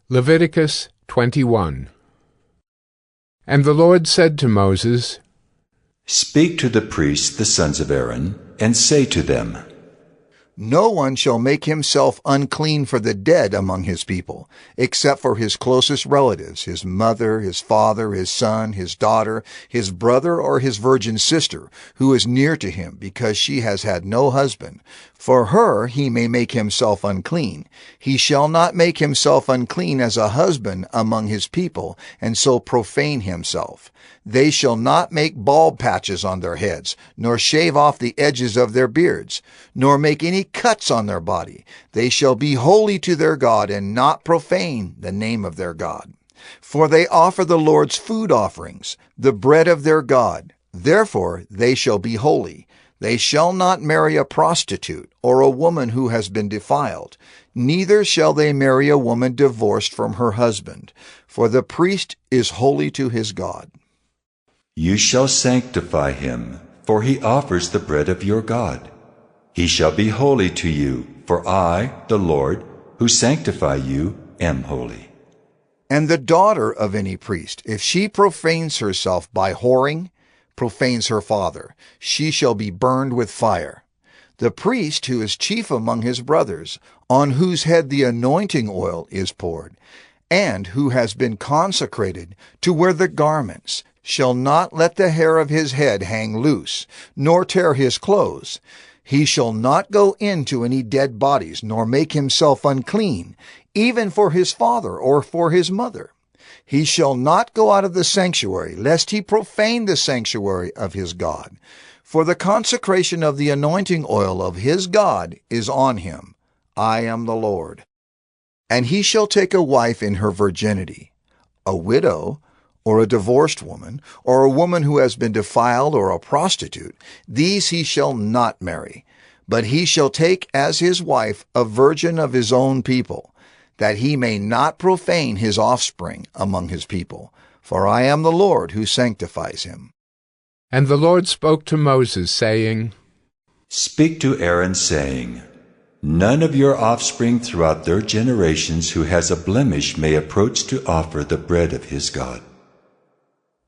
Leviticus 21. And the Lord said to Moses, Speak to the priests, the sons of Aaron, and say to them, No one shall make himself unclean for the dead among his people, except for his closest relatives, his mother, his father, his son, his daughter, his brother, or his virgin sister, who is near to him, because she has had no husband. For her he may make himself unclean. He shall not make himself unclean as a husband among his people, and so profane himself. They shall not make bald patches on their heads, nor shave off the edges of their beards, nor make any cuts on their body. They shall be holy to their God, and not profane the name of their God. For they offer the Lord's food offerings, the bread of their God. Therefore they shall be holy. They shall not marry a prostitute, or a woman who has been defiled. Neither shall they marry a woman divorced from her husband, for the priest is holy to his God. You shall sanctify him, for he offers the bread of your God. He shall be holy to you, for I, the Lord, who sanctify you, am holy. And the daughter of any priest, if she profanes herself by whoring, profanes her father, she shall be burned with fire. The priest who is chief among his brothers, on whose head the anointing oil is poured, and who has been consecrated to wear the garments, shall not let the hair of his head hang loose, nor tear his clothes. He shall not go into any dead bodies, nor make himself unclean, even for his father or for his mother. He shall not go out of the sanctuary, lest he profane the sanctuary of his God. For the consecration of the anointing oil of his God is on him. I am the Lord. And he shall take a wife in her virginity, a widow, or a divorced woman, or a woman who has been defiled, or a prostitute. These he shall not marry, but he shall take as his wife a virgin of his own people, that he may not profane his offspring among his people. For I am the Lord who sanctifies him. And the Lord spoke to Moses, saying, Speak to Aaron, saying, None of your offspring throughout their generations who has a blemish may approach to offer the bread of his God.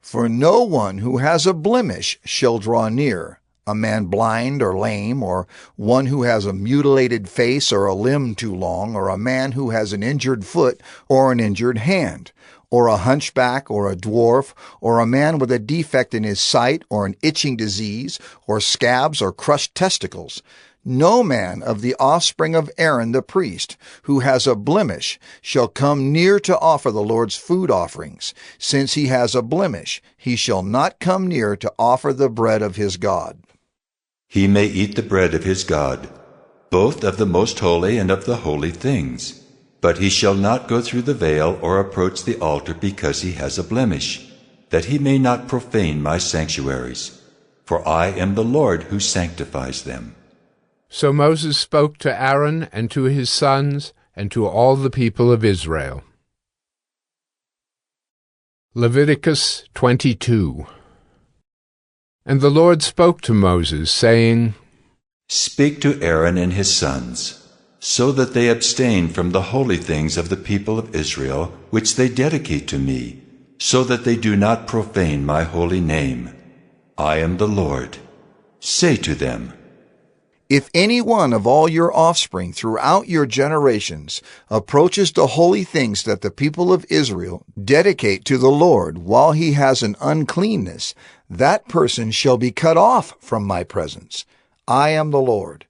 For no one who has a blemish shall draw near, a man blind or lame, or one who has a mutilated face or a limb too long, or a man who has an injured foot or an injured hand, or a hunchback or a dwarf, or a man with a defect in his sight, or an itching disease, or scabs or crushed testicles. No man of the offspring of Aaron the priest, who has a blemish, shall come near to offer the Lord's food offerings. Since he has a blemish, he shall not come near to offer the bread of his God. He may eat the bread of his God, both of the most holy and of the holy things. But he shall not go through the veil or approach the altar because he has a blemish, that he may not profane my sanctuaries. For I am the Lord who sanctifies them. So Moses spoke to Aaron and to his sons and to all the people of Israel. Leviticus 22. And the Lord spoke to Moses, saying, Speak to Aaron and his sons, so that they abstain from the holy things of the people of Israel, which they dedicate to me, so that they do not profane my holy name. I am the Lord. Say to them, If any one of all your offspring throughout your generations approaches the holy things that the people of Israel dedicate to the Lord while he has an uncleanness, that person shall be cut off from my presence. I am the Lord.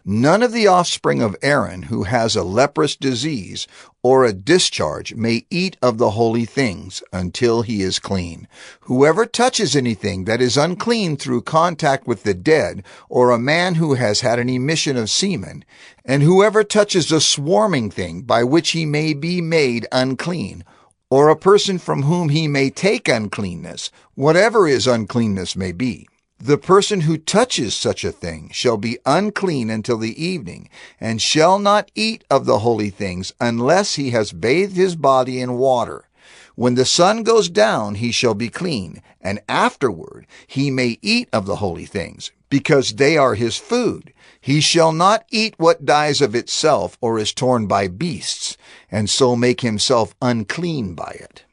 None of the offspring of Aaron who has a leprous disease or a discharge may eat of the holy things until he is clean. Whoever touches anything that is unclean through contact with the dead, or a man who has had an emission of semen, and whoever touches a swarming thing by which he may be made unclean, or a person from whom he may take uncleanness, whatever his uncleanness may be, the person who touches such a thing shall be unclean until the evening, and shall not eat of the holy things unless he has bathed his body in water. When the sun goes down, he shall be clean, and afterward he may eat of the holy things, because they are his food. He shall not eat what dies of itself or is torn by beasts, and so make himself unclean by it.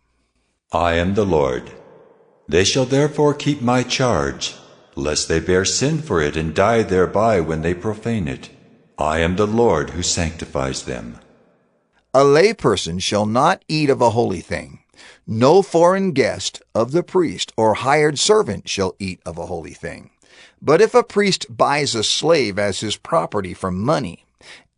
I am the Lord. They shall therefore keep my charge, lest they bear sin for it and die thereby when they profane it. I am the Lord who sanctifies them. A layperson shall not eat of a holy thing. No foreign guest of the priest or hired servant shall eat of a holy thing. But if a priest buys a slave as his property for money,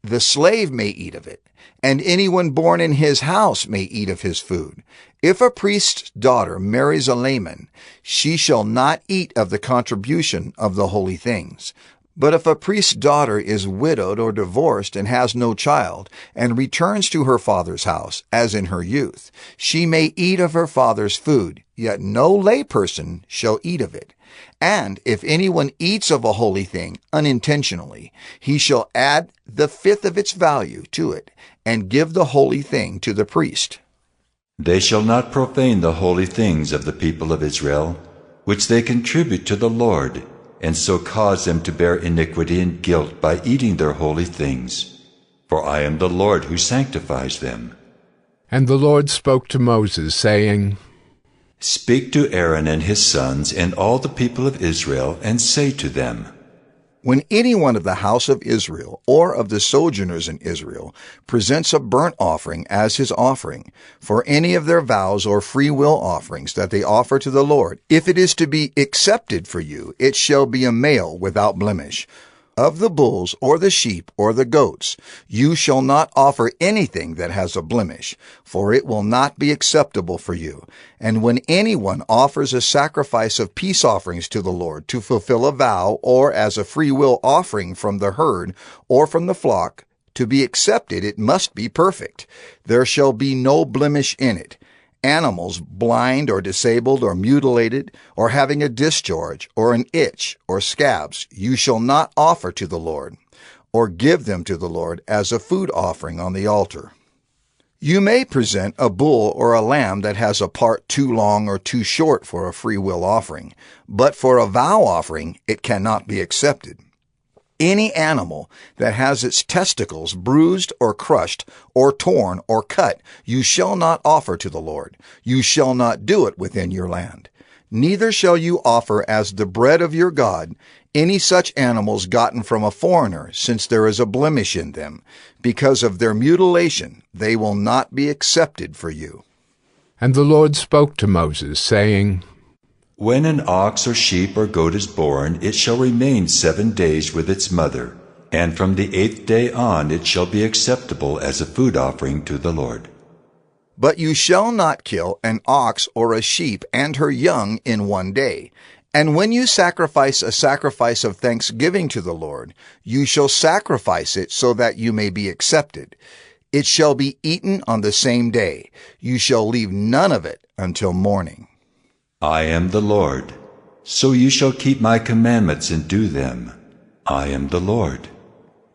the slave may eat of it, and anyone born in his house may eat of his food. If a priest's daughter marries a layman, she shall not eat of the contribution of the holy things. But if a priest's daughter is widowed or divorced and has no child, and returns to her father's house, as in her youth, she may eat of her father's food, yet no layperson shall eat of it. And if anyone eats of a holy thing unintentionally, he shall add the fifth of its value to it, and give the holy thing to the priest. They shall not profane the holy things of the people of Israel, which they contribute to the Lord, and so cause them to bear iniquity and guilt by eating their holy things. For I am the Lord who sanctifies them. And the Lord spoke to Moses, saying, Speak to Aaron and his sons and all the people of Israel, and say to them, When anyone of the house of Israel or of the sojourners in Israel presents a burnt offering as his offering for any of their vows or free will offerings that they offer to the Lord, if it is to be accepted for you, it shall be a male without blemish. Of the bulls or the sheep or the goats, you shall not offer anything that has a blemish, for it will not be acceptable for you. And when anyone offers a sacrifice of peace offerings to the Lord to fulfill a vow, or as a free will offering from the herd or from the flock, to be accepted it must be perfect. There shall be no blemish in it. Animals blind or disabled or mutilated or having a discharge or an itch or scabs you shall not offer to the Lord, or give them to the Lord as a food offering on the altar. You may present a bull or a lamb that has a part too long or too short for a free will offering, but for a vow offering it cannot be accepted. Any animal that has its testicles bruised or crushed or torn or cut, you shall not offer to the Lord. You shall not do it within your land. Neither shall you offer as the bread of your God any such animals gotten from a foreigner, since there is a blemish in them. Because of their mutilation, they will not be accepted for you. And the Lord spoke to Moses, saying, When an ox or sheep or goat is born, it shall remain 7 days with its mother, and from the 8th day on it shall be acceptable as a food offering to the Lord. But you shall not kill an ox or a sheep and her young in 1 day. And when you sacrifice a sacrifice of thanksgiving to the Lord, you shall sacrifice it so that you may be accepted. It shall be eaten on the same day. You shall leave none of it until morning. I am the Lord, so you shall keep my commandments and do them. I am the Lord.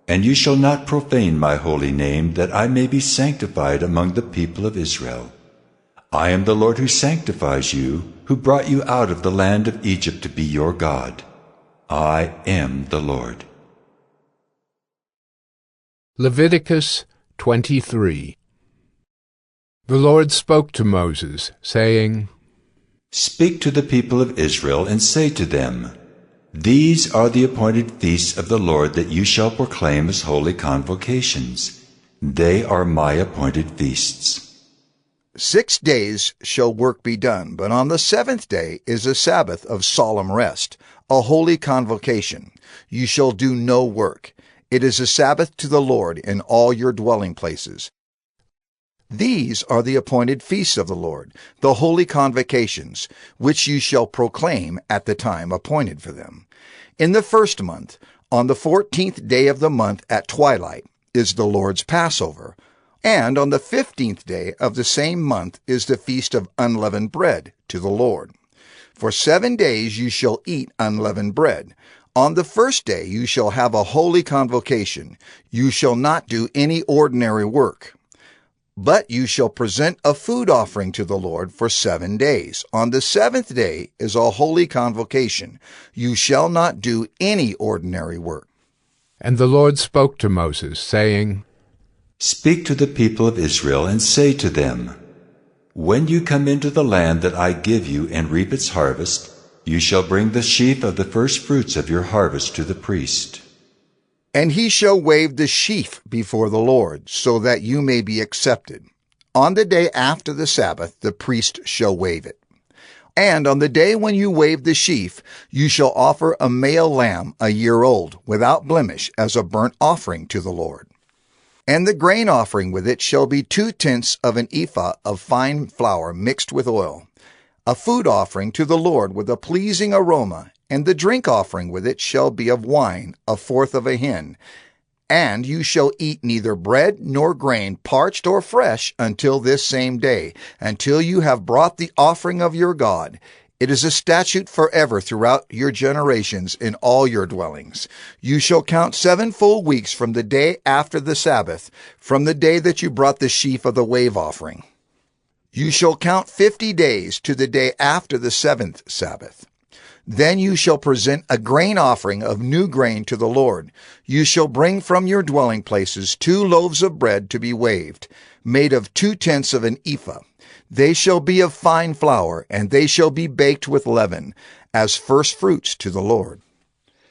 And you shall not profane my holy name, that I may be sanctified among the people of Israel. I am the Lord who sanctifies you, who brought you out of the land of Egypt to be your God. I am the Lord. Leviticus 23. The Lord spoke to Moses, saying, Speak to the people of Israel and say to them, These are the appointed feasts of the Lord that you shall proclaim as holy convocations. They are my appointed feasts. 6 days shall work be done, but on the 7th day is a Sabbath of solemn rest, a holy convocation. You shall do no work. It is a Sabbath to the Lord in all your dwelling places. These are the appointed feasts of the Lord, the holy convocations, which you shall proclaim at the time appointed for them. In the 1st month, on the 14th day of the month at twilight, is the Lord's Passover, and on the 15th day of the same month is the feast of unleavened bread to the Lord. For 7 days you shall eat unleavened bread. On the 1st day you shall have a holy convocation. You shall not do any ordinary work. But you shall present a food offering to the Lord for 7 days. On the 7th day is a holy convocation. You shall not do any ordinary work. And the Lord spoke to Moses, saying, Speak to the people of Israel and say to them, When you come into the land that I give you and reap its harvest, you shall bring the sheaf of the first fruits of your harvest to the priest. And he shall wave the sheaf before the Lord, so that you may be accepted. On the day after the Sabbath, the priest shall wave it. And on the day when you wave the sheaf, you shall offer a male lamb a year old, without blemish, as a burnt offering to the Lord. And the grain offering with it shall be 2/10 of an ephah of fine flour mixed with oil, a food offering to the Lord with a pleasing aroma, and the drink offering with it shall be of wine, 1/4 of a hin. And you shall eat neither bread nor grain, parched or fresh, until this same day, until you have brought the offering of your God. It is a statute forever throughout your generations in all your dwellings. You shall count 7 full weeks from the day after the Sabbath, from the day that you brought the sheaf of the wave offering. You shall count 50 days to the day after the 7th Sabbath. Then you shall present a grain offering of new grain to the Lord. You shall bring from your dwelling places 2 loaves of bread to be waved, made of 2/10 of an ephah. They shall be of fine flour, and they shall be baked with leaven, as first fruits to the Lord.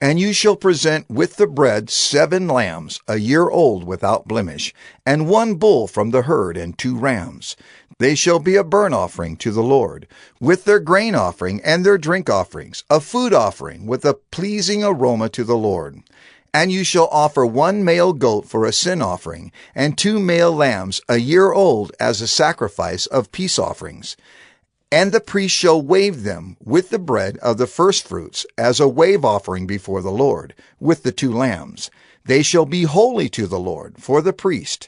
And you shall present with the bread 7 lambs, a year old without blemish, and 1 bull from the herd, and 2 rams. They shall be a burnt offering to the Lord, with their grain offering and their drink offerings, a food offering with a pleasing aroma to the Lord. And you shall offer 1 male goat for a sin offering, and 2 male lambs a year old as a sacrifice of peace offerings. And the priest shall wave them with the bread of the firstfruits as a wave offering before the Lord, with the 2 lambs. They shall be holy to the Lord for the priest.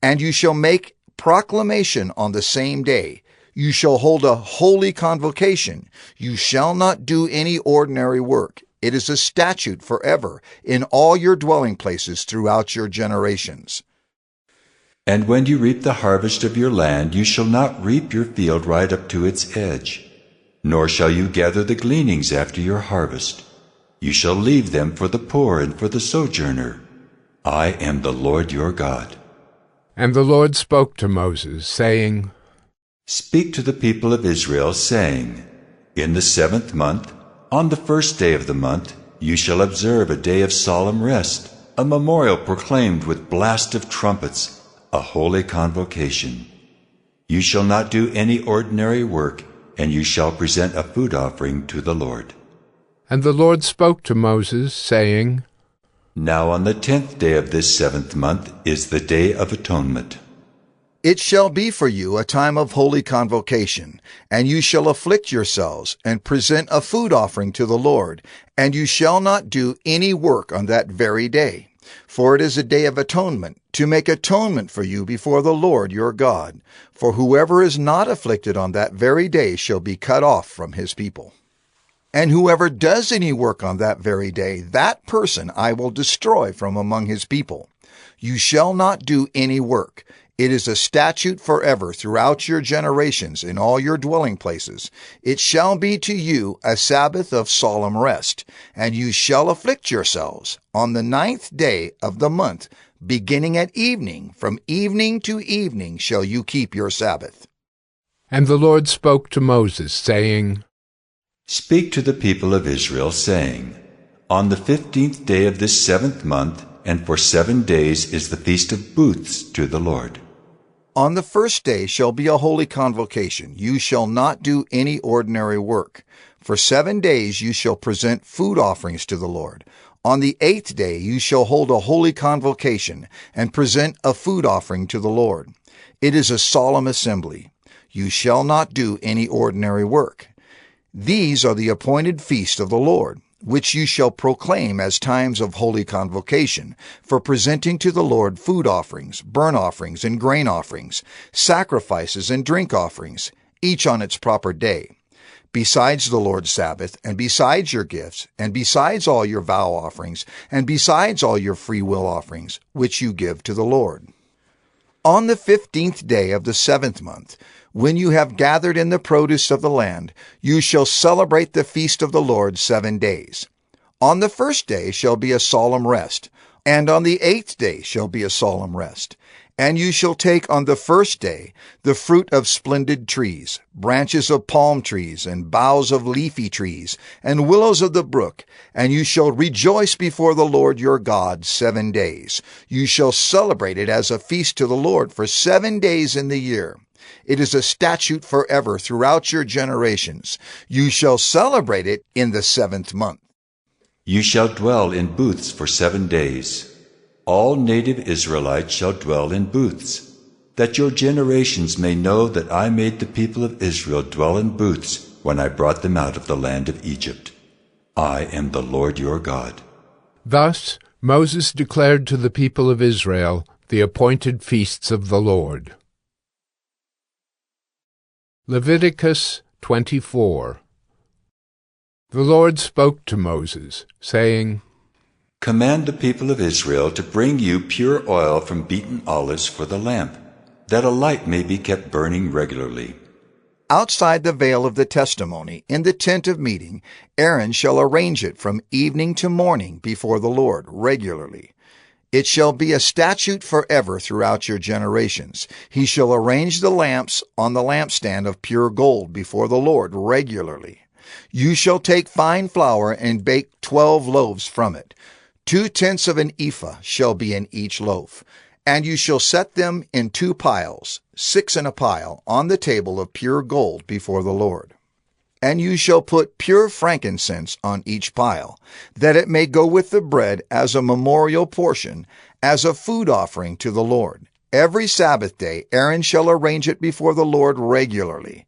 And you shall make proclamation on the same day. You shall hold a holy convocation. You shall not do any ordinary work. It is a statute forever in all your dwelling places throughout your generations. And when you reap the harvest of your land, you shall not reap your field right up to its edge, nor shall you gather the gleanings after your harvest. You shall leave them for the poor and for the sojourner. I am the Lord your God. And the Lord spoke to Moses, saying, Speak to the people of Israel, saying, In the 7th month, on the 1st day of the month, you shall observe a day of solemn rest, a memorial proclaimed with blast of trumpets, a holy convocation. You shall not do any ordinary work, and you shall present a food offering to the Lord. And the Lord spoke to Moses, saying, Now on the 10th day of this 7th month is the Day of Atonement. It shall be for you a time of holy convocation, and you shall afflict yourselves, and present a food offering to the Lord, and you shall not do any work on that very day. For it is a day of atonement, to make atonement for you before the Lord your God. For whoever is not afflicted on that very day shall be cut off from his people. And whoever does any work on that very day, that person I will destroy from among his people. You shall not do any work. It is a statute forever throughout your generations in all your dwelling places. It shall be to you a Sabbath of solemn rest, and you shall afflict yourselves. On the 9th day of the month, beginning at evening, from evening to evening shall you keep your Sabbath. And the Lord spoke to Moses, saying, Speak to the people of Israel, saying, On the 15th day of this 7th month, and for 7 days is the Feast of Booths to the Lord. On the 1st day shall be a holy convocation. You shall not do any ordinary work. For 7 days you shall present food offerings to the Lord. On the 8th day you shall hold a holy convocation, and present a food offering to the Lord. It is a solemn assembly. You shall not do any ordinary work. These are the appointed feasts of the Lord, which you shall proclaim as times of holy convocation, for presenting to the Lord food offerings, burnt offerings, and grain offerings, sacrifices and drink offerings, each on its proper day, besides the Lord's Sabbath, and besides your gifts, and besides all your vow offerings, and besides all your free will offerings, which you give to the Lord. On the 15th day of the 7th month, when you have gathered in the produce of the land, you shall celebrate the feast of the Lord 7 days. On the 1st day shall be a solemn rest, and on the 8th day shall be a solemn rest. And you shall take on the first day the fruit of splendid trees, branches of palm trees, and boughs of leafy trees, and willows of the brook, and you shall rejoice before the Lord your God 7 days. You shall celebrate it as a feast to the Lord for 7 days in the year. It is a statute forever throughout your generations. You shall celebrate it in the 7th month. You shall dwell in booths for 7 days. All native Israelites shall dwell in booths, that your generations may know that I made the people of Israel dwell in booths when I brought them out of the land of Egypt. I am the Lord your God. Thus Moses declared to the people of Israel the appointed feasts of the Lord. Leviticus 24. The Lord spoke to Moses, saying, Command the people of Israel to bring you pure oil from beaten olives for the lamp, that a light may be kept burning regularly. Outside the veil of the testimony, in the tent of meeting, Aaron shall arrange it from evening to morning before the Lord regularly. It shall be a statute forever throughout your generations. He shall arrange the lamps on the lampstand of pure gold before the Lord regularly. You shall take fine flour and bake 12 loaves from it. 2/10 of an ephah shall be in each loaf. And you shall set them in 2 piles, 6 in a pile, on the table of pure gold before the Lord. And you shall put pure frankincense on each pile, that it may go with the bread as a memorial portion, as a food offering to the Lord. Every Sabbath day Aaron shall arrange it before the Lord regularly.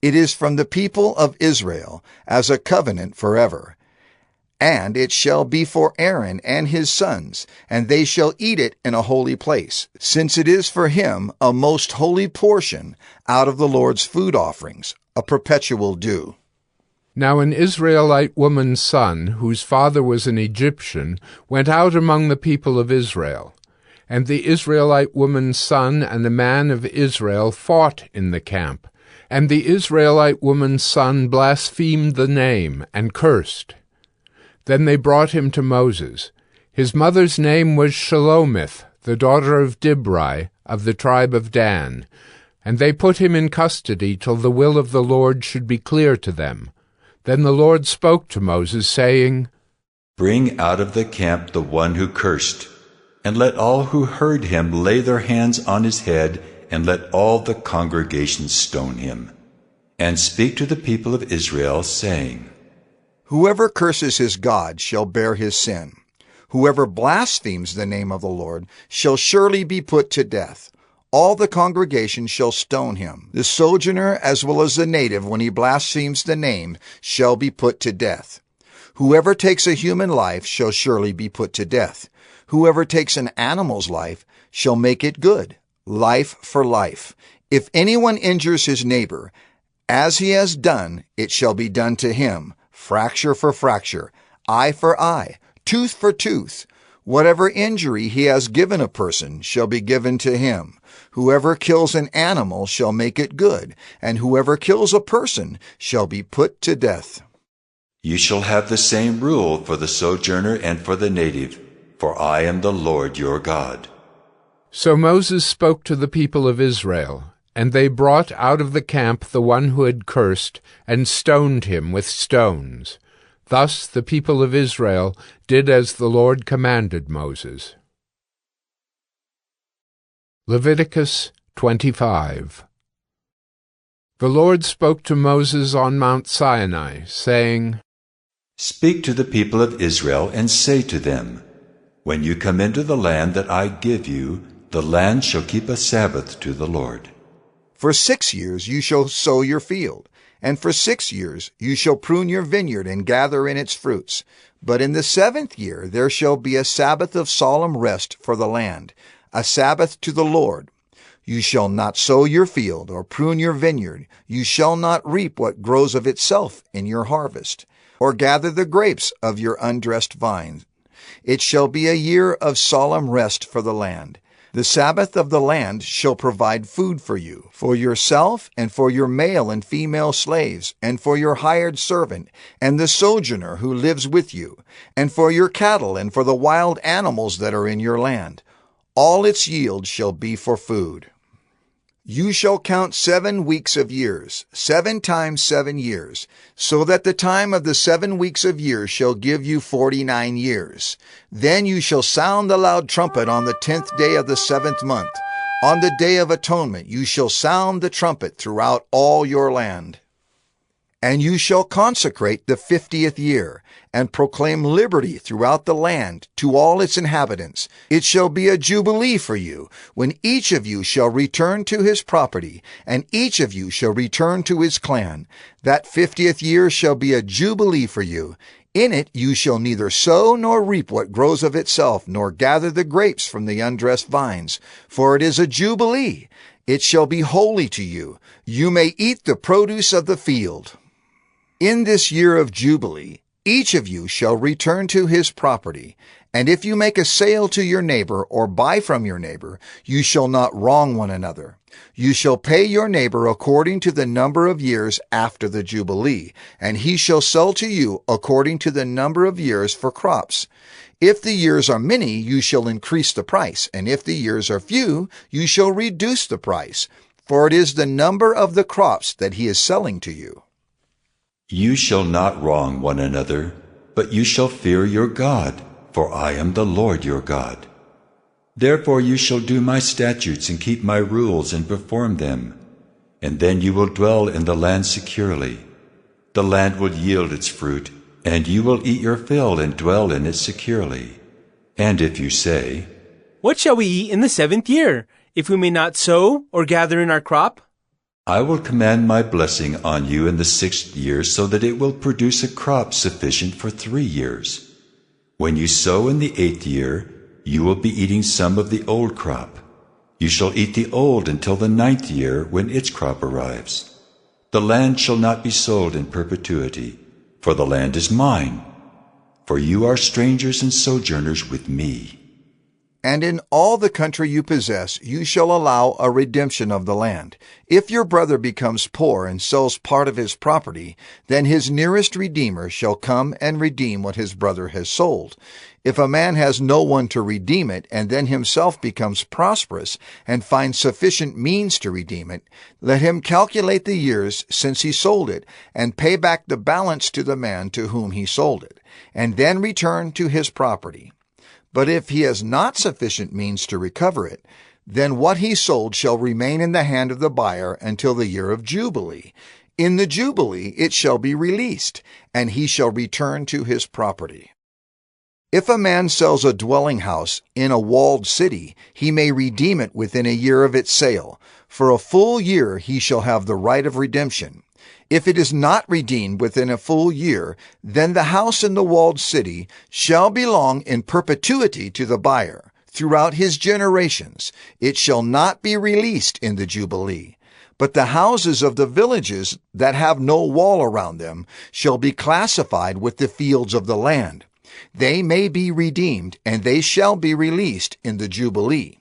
It is from the people of Israel as a covenant forever. And it shall be for Aaron and his sons, and they shall eat it in a holy place, since it is for him a most holy portion out of the Lord's food offerings, a perpetual due. Now an Israelite woman's son, whose father was an Egyptian, went out among the people of Israel. And the Israelite woman's son and a man of Israel fought in the camp. And the Israelite woman's son blasphemed the name and cursed. Then they brought him to Moses. His mother's name was Shelomith, the daughter of Dibri, of the tribe of Dan. And they put him in custody till the will of the Lord should be clear to them. Then the Lord spoke to Moses, saying, Bring out of the camp the one who cursed, and let all who heard him lay their hands on his head, and let all the congregation stone him. And speak to the people of Israel, saying, Whoever curses his God shall bear his sin. Whoever blasphemes the name of the Lord shall surely be put to death. All the congregation shall stone him. The sojourner as well as the native, when he blasphemes the name, shall be put to death. Whoever takes a human life shall surely be put to death. Whoever takes an animal's life shall make it good, life for life. If anyone injures his neighbor, as he has done, it shall be done to him. Fracture for fracture, eye for eye, tooth for tooth. Whatever injury he has given a person shall be given to him. Whoever kills an animal shall make it good, and whoever kills a person shall be put to death. You shall have the same rule for the sojourner and for the native, for I am the Lord your God. So Moses spoke to the people of Israel, and they brought out of the camp the one who had cursed, and stoned him with stones. Thus the people of Israel did as the Lord commanded Moses. Leviticus 25. The Lord spoke to Moses on Mount Sinai, saying, Speak to the people of Israel, and say to them, When you come into the land that I give you, the land shall keep a Sabbath to the Lord. For 6 years you shall sow your field, and for 6 years you shall prune your vineyard and gather in its fruits. But in the 7th year there shall be a Sabbath of solemn rest for the land, a Sabbath to the Lord. You shall not sow your field or prune your vineyard. You shall not reap what grows of itself in your harvest, or gather the grapes of your undressed vines. It shall be a year of solemn rest for the land. The Sabbath of the land shall provide food for you, for yourself and for your male and female slaves, and for your hired servant, and the sojourner who lives with you, and for your cattle and for the wild animals that are in your land. All its yield shall be for food. You shall count 7 weeks of years, 7 times 7 years, so that the time of the 7 weeks of years shall give you 49 years. Then you shall sound the loud trumpet on the 10th day of the 7th month. On the day of atonement you shall sound the trumpet throughout all your land. And you shall consecrate the 50th year, and proclaim liberty throughout the land to all its inhabitants. It shall be a jubilee for you, when each of you shall return to his property, and each of you shall return to his clan. That 50th year shall be a jubilee for you. In it you shall neither sow nor reap what grows of itself, nor gather the grapes from the undressed vines, for it is a jubilee. It shall be holy to you. You may eat the produce of the field. In this year of Jubilee, each of you shall return to his property, and if you make a sale to your neighbor or buy from your neighbor, you shall not wrong one another. You shall pay your neighbor according to the number of years after the Jubilee, and he shall sell to you according to the number of years for crops. If the years are many, you shall increase the price, and if the years are few, you shall reduce the price, for it is the number of the crops that he is selling to you. You shall not wrong one another, but you shall fear your God, for I am the Lord your God. Therefore you shall do my statutes and keep my rules and perform them, and then you will dwell in the land securely. The land will yield its fruit, and you will eat your fill and dwell in it securely. And if you say, "What shall we eat in the 7th year, if we may not sow or gather in our crop?" I will command my blessing on you in the 6th year, so that it will produce a crop sufficient for 3 years. When you sow in the 8th year, you will be eating some of the old crop. You shall eat the old until the 9th year, when its crop arrives. The land shall not be sold in perpetuity, for the land is mine. For you are strangers and sojourners with me. And in all the country you possess, you shall allow a redemption of the land. If your brother becomes poor and sells part of his property, then his nearest redeemer shall come and redeem what his brother has sold. If a man has no one to redeem it, and then himself becomes prosperous and finds sufficient means to redeem it, let him calculate the years since he sold it, and pay back the balance to the man to whom he sold it, and then return to his property. But if he has not sufficient means to recover it, then what he sold shall remain in the hand of the buyer until the year of Jubilee. In the Jubilee it shall be released, and he shall return to his property. If a man sells a dwelling house in a walled city, he may redeem it within a year of its sale. For a full year he shall have the right of redemption. If it is not redeemed within a full year, then the house in the walled city shall belong in perpetuity to the buyer throughout his generations. It shall not be released in the Jubilee. But the houses of the villages that have no wall around them shall be classified with the fields of the land. They may be redeemed, and they shall be released in the Jubilee.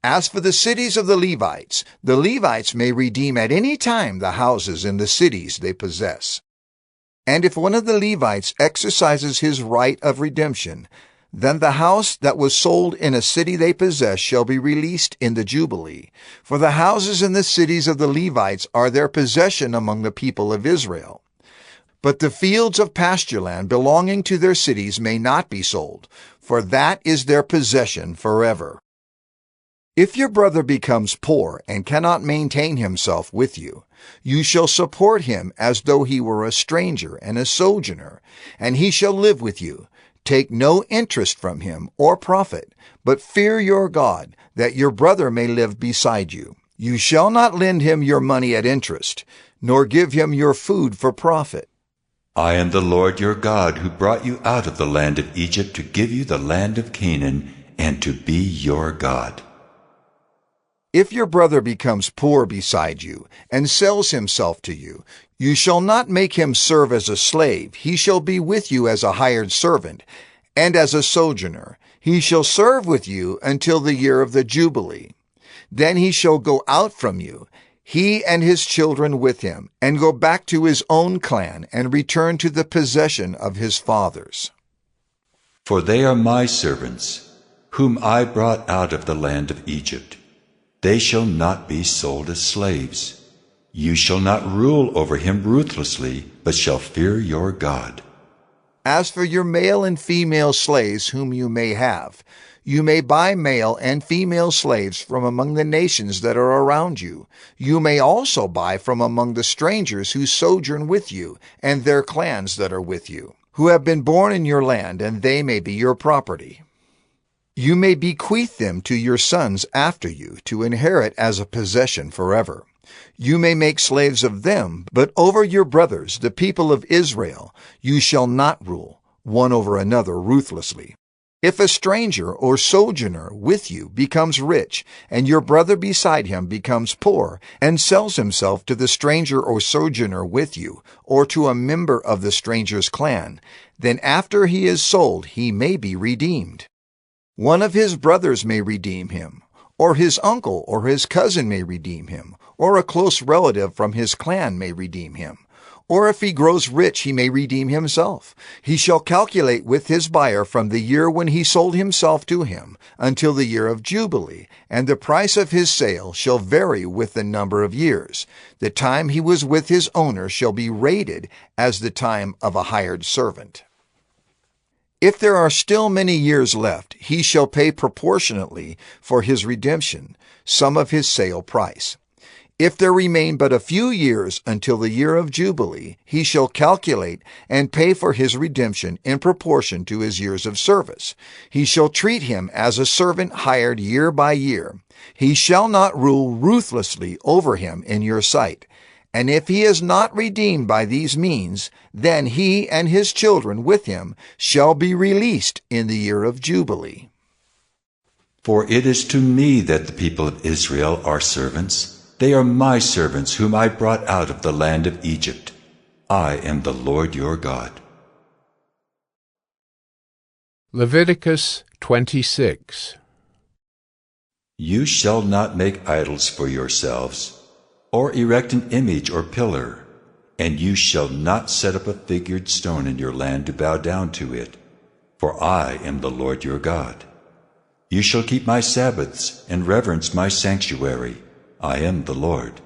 As for the cities of the Levites may redeem at any time the houses in the cities they possess. And if one of the Levites exercises his right of redemption, then the house that was sold in a city they possess shall be released in the Jubilee. For the houses in the cities of the Levites are their possession among the people of Israel. But the fields of pasture land belonging to their cities may not be sold, for that is their possession forever. If your brother becomes poor and cannot maintain himself with you, you shall support him as though he were a stranger and a sojourner, and he shall live with you. Take no interest from him or profit, but fear your God, that your brother may live beside you. You shall not lend him your money at interest, nor give him your food for profit. I am the Lord your God, who brought you out of the land of Egypt to give you the land of Canaan, and to be your God. If your brother becomes poor beside you, and sells himself to you, you shall not make him serve as a slave. He shall be with you as a hired servant, and as a sojourner. He shall serve with you until the year of the Jubilee. Then he shall go out from you, he and his children with him, and go back to his own clan, and return to the possession of his fathers. For they are my servants. whom I brought out of the land of Egypt. They shall not be sold as slaves. You shall not rule over him ruthlessly, but shall fear your God. As for your male and female slaves whom you may have, you may buy male and female slaves from among the nations that are around you. You may also buy from among the strangers who sojourn with you, and their clans that are with you, who have been born in your land, and they may be your property. You may bequeath them to your sons after you, to inherit as a possession forever. You may make slaves of them, but over your brothers, the people of Israel, you shall not rule, one over another ruthlessly. If a stranger or sojourner with you becomes rich, and your brother beside him becomes poor, and sells himself to the stranger or sojourner with you, or to a member of the stranger's clan, then after he is sold he may be redeemed. One of his brothers may redeem him, or his uncle or his cousin may redeem him, or a close relative from his clan may redeem him. Or if he grows rich, he may redeem himself. He shall calculate with his buyer from the year when he sold himself to him until the year of Jubilee, and the price of his sale shall vary with the number of years. The time he was with his owner shall be rated as the time of a hired servant. If there are still many years left, he shall pay proportionately for his redemption, some of his sale price. If there remain but a few years until the year of Jubilee, he shall calculate and pay for his redemption in proportion to his years of service. He shall treat him as a servant hired year by year. He shall not rule ruthlessly over him in your sight. And if he is not redeemed by these means, then he and his children with him shall be released in the year of Jubilee. For it is to me that the people of Israel are servants. They are my servants whom I brought out of the land of Egypt. I am the Lord your God. Leviticus 26. You shall not make idols for yourselves, or erect an image or pillar, and you shall not set up a figured stone in your land to bow down to it, for I am the Lord your God. You shall keep my Sabbaths and reverence my sanctuary. I am the Lord.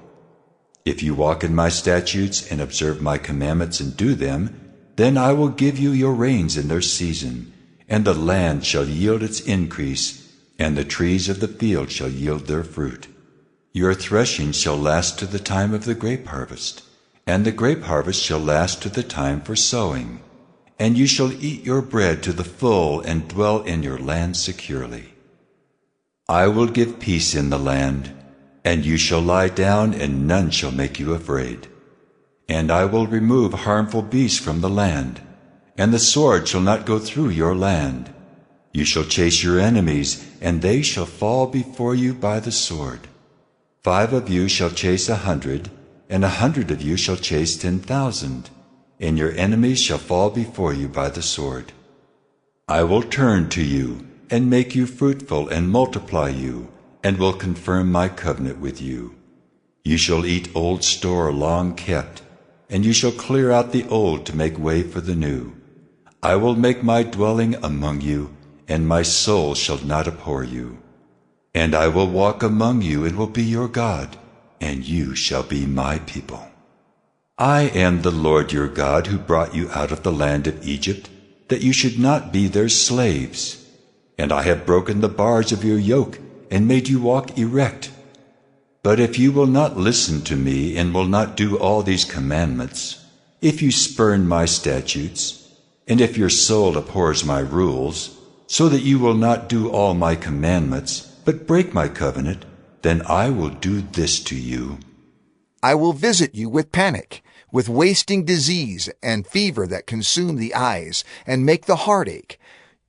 If you walk in my statutes and observe my commandments and do them, then I will give you your rains in their season, and the land shall yield its increase, and the trees of the field shall yield their fruit. Your threshing shall last to the time of the grape harvest, and the grape harvest shall last to the time for sowing, and you shall eat your bread to the full and dwell in your land securely. I will give peace in the land, and you shall lie down, and none shall make you afraid. And I will remove harmful beasts from the land, and the sword shall not go through your land. You shall chase your enemies, and they shall fall before you by the sword. 5 of you shall chase 100, and 100 of you shall chase 10,000, and your enemies shall fall before you by the sword. I will turn to you, and make you fruitful, and multiply you, and will confirm my covenant with you. You shall eat old store long kept, and you shall clear out the old to make way for the new. I will make my dwelling among you, and my soul shall not abhor you. And I will walk among you, and will be your God, and you shall be my people. I am the Lord your God, who brought you out of the land of Egypt, that you should not be their slaves. And I have broken the bars of your yoke, and made you walk erect. But if you will not listen to me, and will not do all these commandments, if you spurn my statutes, and if your soul abhors my rules, so that you will not do all my commandments, but break my covenant, then I will do this to you. I will visit you with panic, with wasting disease and fever that consume the eyes and make the heart ache.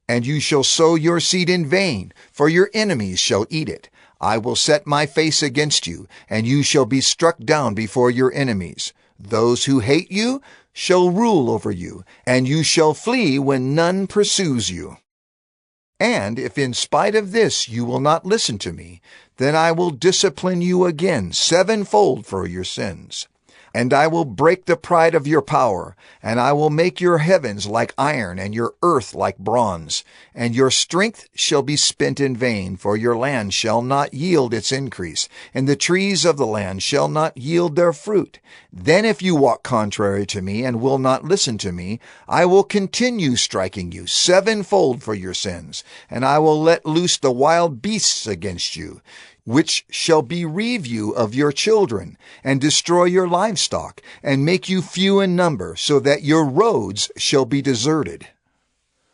And you shall sow your seed in vain, for your enemies shall eat it. I will set my face against you, and you shall be struck down before your enemies. Those who hate you shall rule over you, and you shall flee when none pursues you. And if in spite of this you will not listen to me, then I will discipline you again 7-fold for your sins. And I will break the pride of your power, and I will make your heavens like iron, and your earth like bronze. And your strength shall be spent in vain, for your land shall not yield its increase, and the trees of the land shall not yield their fruit. Then if you walk contrary to me, and will not listen to me, I will continue striking you sevenfold for your sins, and I will let loose the wild beasts against you, which shall bereave you of your children, and destroy your livestock, and make you few in number, so that your roads shall be deserted.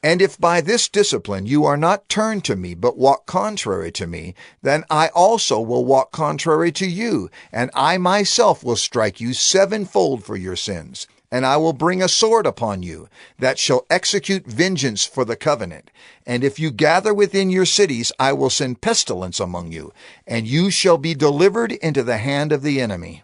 And if by this discipline you are not turned to me, but walk contrary to me, then I also will walk contrary to you, and I myself will strike you sevenfold for your sins. And I will bring a sword upon you, that shall execute vengeance for the covenant. And if you gather within your cities, I will send pestilence among you, and you shall be delivered into the hand of the enemy.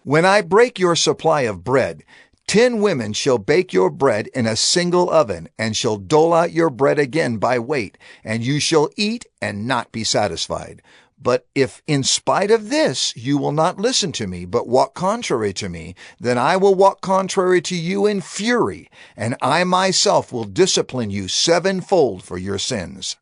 When I break your supply of bread, 10 women shall bake your bread in a single oven, and shall dole out your bread again by weight, and you shall eat and not be satisfied. But if in spite of this you will not listen to me, but walk contrary to me, then I will walk contrary to you in fury, and I myself will discipline you sevenfold for your sins.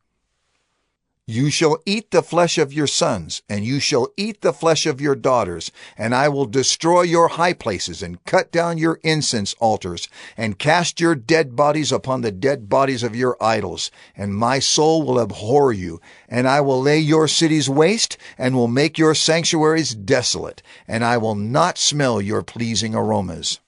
You shall eat the flesh of your sons, and you shall eat the flesh of your daughters, and I will destroy your high places, and cut down your incense altars, and cast your dead bodies upon the dead bodies of your idols. And my soul will abhor you, and I will lay your cities waste, and will make your sanctuaries desolate, and I will not smell your pleasing aromas.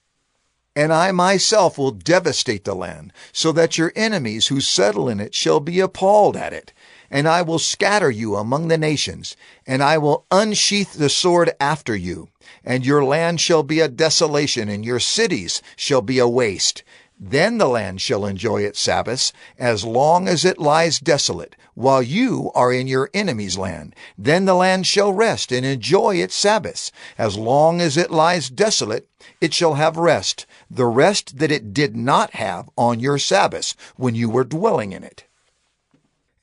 And I myself will devastate the land, so that your enemies who settle in it shall be appalled at it. And I will scatter you among the nations, and I will unsheath the sword after you. And your land shall be a desolation, and your cities shall be a waste. Then the land shall enjoy its Sabbaths, as long as it lies desolate, while you are in your enemy's land. Then the land shall rest and enjoy its Sabbaths. As long as it lies desolate, it shall have rest, the rest that it did not have on your Sabbaths when you were dwelling in it.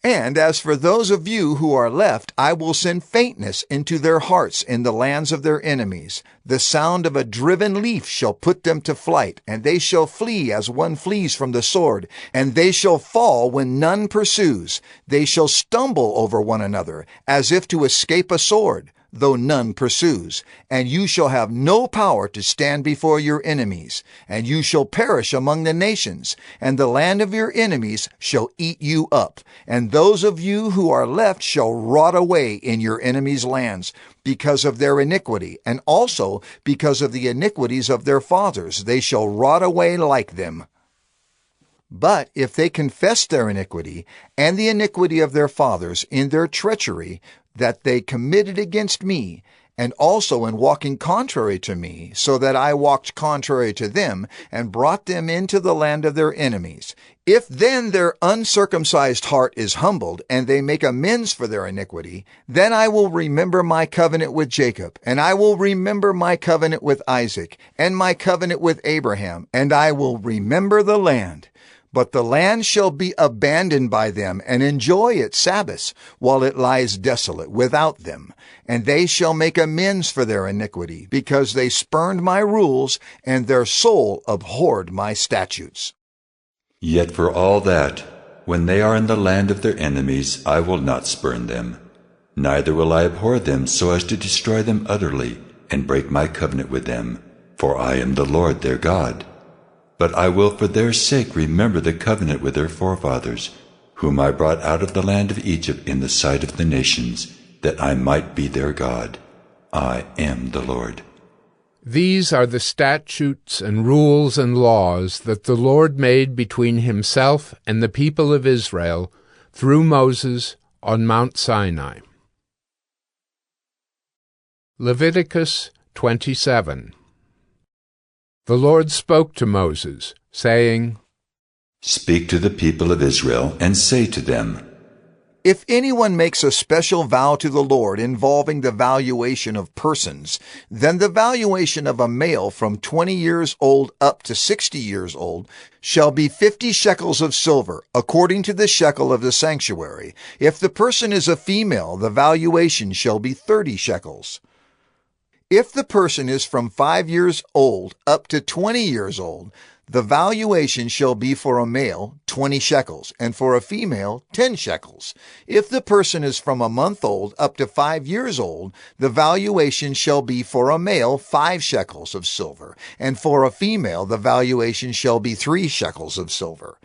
And as for those of you who are left, I will send faintness into their hearts in the lands of their enemies. The sound of a driven leaf shall put them to flight, and they shall flee as one flees from the sword, and they shall fall when none pursues. They shall stumble over one another, as if to escape a sword, though none pursues. And you shall have no power to stand before your enemies, and you shall perish among the nations, and the land of your enemies shall eat you up. And those of you who are left shall rot away in your enemies' lands, because of their iniquity, and also because of the iniquities of their fathers. They shall rot away like them. But if they confess their iniquity, and the iniquity of their fathers in their treachery that they committed against me, and also in walking contrary to me, so that I walked contrary to them, and brought them into the land of their enemies. If then their uncircumcised heart is humbled, and they make amends for their iniquity, then I will remember my covenant with Jacob, and I will remember my covenant with Isaac, and my covenant with Abraham, and I will remember the land. But the land shall be abandoned by them, and enjoy its Sabbaths, while it lies desolate without them. And they shall make amends for their iniquity, because they spurned my rules, and their soul abhorred my statutes. Yet for all that, when they are in the land of their enemies, I will not spurn them. Neither will I abhor them so as to destroy them utterly, and break my covenant with them, for I am the Lord their God. But I will for their sake remember the covenant with their forefathers, whom I brought out of the land of Egypt in the sight of the nations, that I might be their God. I am the Lord. These are the statutes and rules and laws that the Lord made between himself and the people of Israel through Moses on Mount Sinai. Leviticus 27. The Lord spoke to Moses, saying, Speak to the people of Israel, and say to them, If anyone makes a special vow to the Lord involving the valuation of persons, then the valuation of a male from 20 years old up to 60 years old shall be 50 shekels of silver, according to the shekel of the sanctuary. If the person is a female, the valuation shall be 30 shekels. If the person is from 5 years old up to 20 years old, the valuation shall be for a male 20 shekels, and for a female 10 shekels. If the person is from a month old up to 5 years old, the valuation shall be for a male 5 shekels of silver, and for a female the valuation shall be 3 shekels of silver.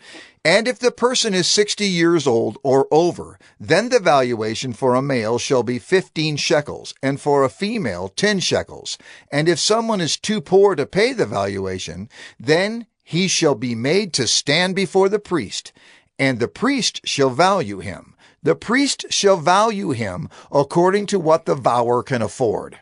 And if the person is 60 years old or over, then the valuation for a male shall be 15 shekels, and for a female 10 shekels. And if someone is too poor to pay the valuation, then he shall be made to stand before the priest, and the priest shall value him. The priest shall value him according to what the vower can afford.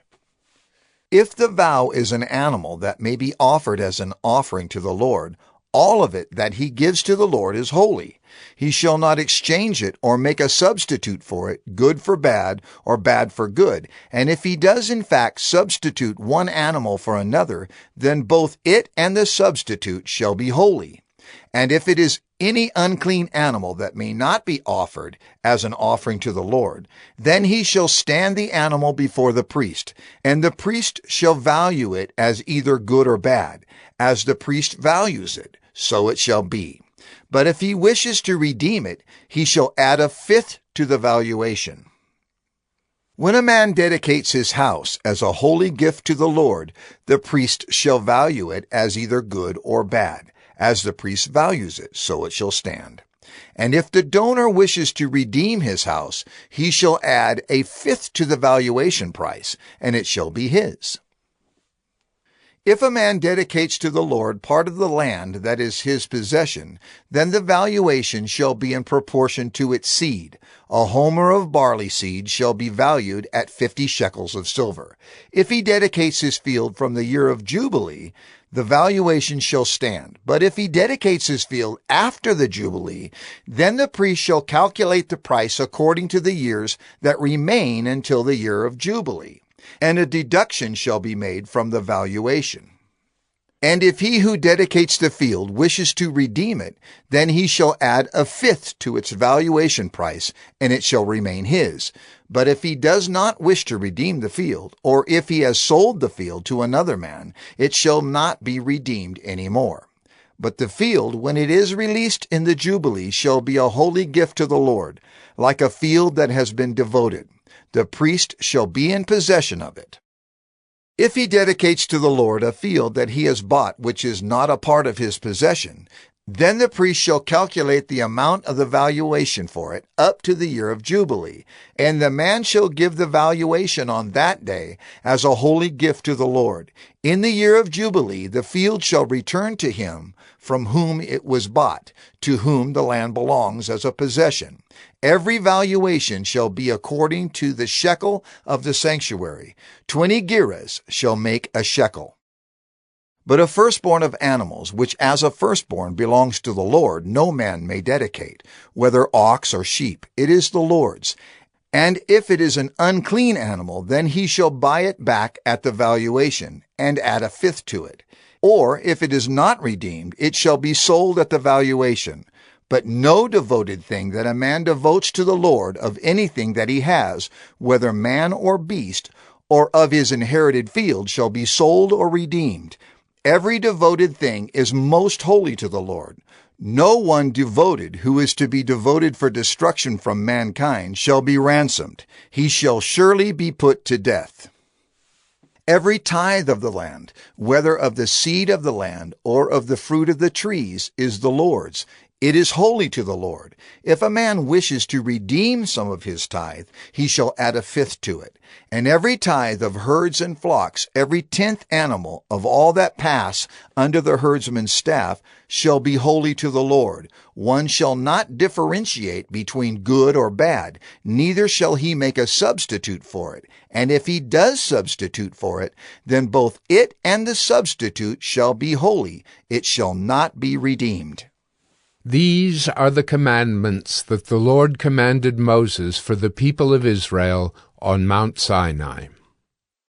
If the vow is an animal that may be offered as an offering to the Lord, all of it that he gives to the Lord is holy. He shall not exchange it or make a substitute for it, good for bad or bad for good. And if he does in fact substitute one animal for another, then both it and the substitute shall be holy. And if it is any unclean animal that may not be offered as an offering to the Lord, then he shall stand the animal before the priest, and the priest shall value it as either good or bad. As the priest values it, so it shall be. But if he wishes to redeem it, he shall add 1/5 to the valuation. When a man dedicates his house as a holy gift to the Lord, the priest shall value it as either good or bad. As the priest values it, so it shall stand. And if the donor wishes to redeem his house, he shall add 1/5 to the valuation price, and it shall be his. If a man dedicates to the Lord part of the land that is his possession, then the valuation shall be in proportion to its seed. A homer of barley seed shall be valued at 50 shekels of silver. If he dedicates his field from the year of Jubilee, the valuation shall stand. But if he dedicates his field after the Jubilee, then the priest shall calculate the price according to the years that remain until the year of Jubilee, and a deduction shall be made from the valuation. And if he who dedicates the field wishes to redeem it, then he shall add 1/5 to its valuation price, and it shall remain his. But if he does not wish to redeem the field, or if he has sold the field to another man, it shall not be redeemed any more. But the field, when it is released in the Jubilee, shall be a holy gift to the Lord, like a field that has been devoted. The priest shall be in possession of it. If he dedicates to the Lord a field that he has bought which is not a part of his possession, then the priest shall calculate the amount of the valuation for it up to the year of Jubilee, and the man shall give the valuation on that day as a holy gift to the Lord. In the year of Jubilee the field shall return to him from whom it was bought, to whom the land belongs as a possession. Every valuation shall be according to the shekel of the sanctuary. 20 gerahs shall make a shekel. But a firstborn of animals, which as a firstborn belongs to the Lord, no man may dedicate, whether ox or sheep. It is the Lord's. And if it is an unclean animal, then he shall buy it back at the valuation, and add 1/5 to it. Or if it is not redeemed, it shall be sold at the valuation. But no devoted thing that a man devotes to the Lord of anything that he has, whether man or beast, or of his inherited field, shall be sold or redeemed. Every devoted thing is most holy to the Lord. No one devoted who is to be devoted for destruction from mankind shall be ransomed. He shall surely be put to death. Every tithe of the land, whether of the seed of the land or of the fruit of the trees, is the Lord's. It is holy to the Lord. If a man wishes to redeem some of his tithe, he shall add 1/5 to it. And every tithe of herds and flocks, every 10th animal of all that pass under the herdsman's staff, shall be holy to the Lord. One shall not differentiate between good or bad, neither shall he make a substitute for it. And if he does substitute for it, then both it and the substitute shall be holy. It shall not be redeemed. These are the commandments that the Lord commanded Moses for the people of Israel on Mount Sinai.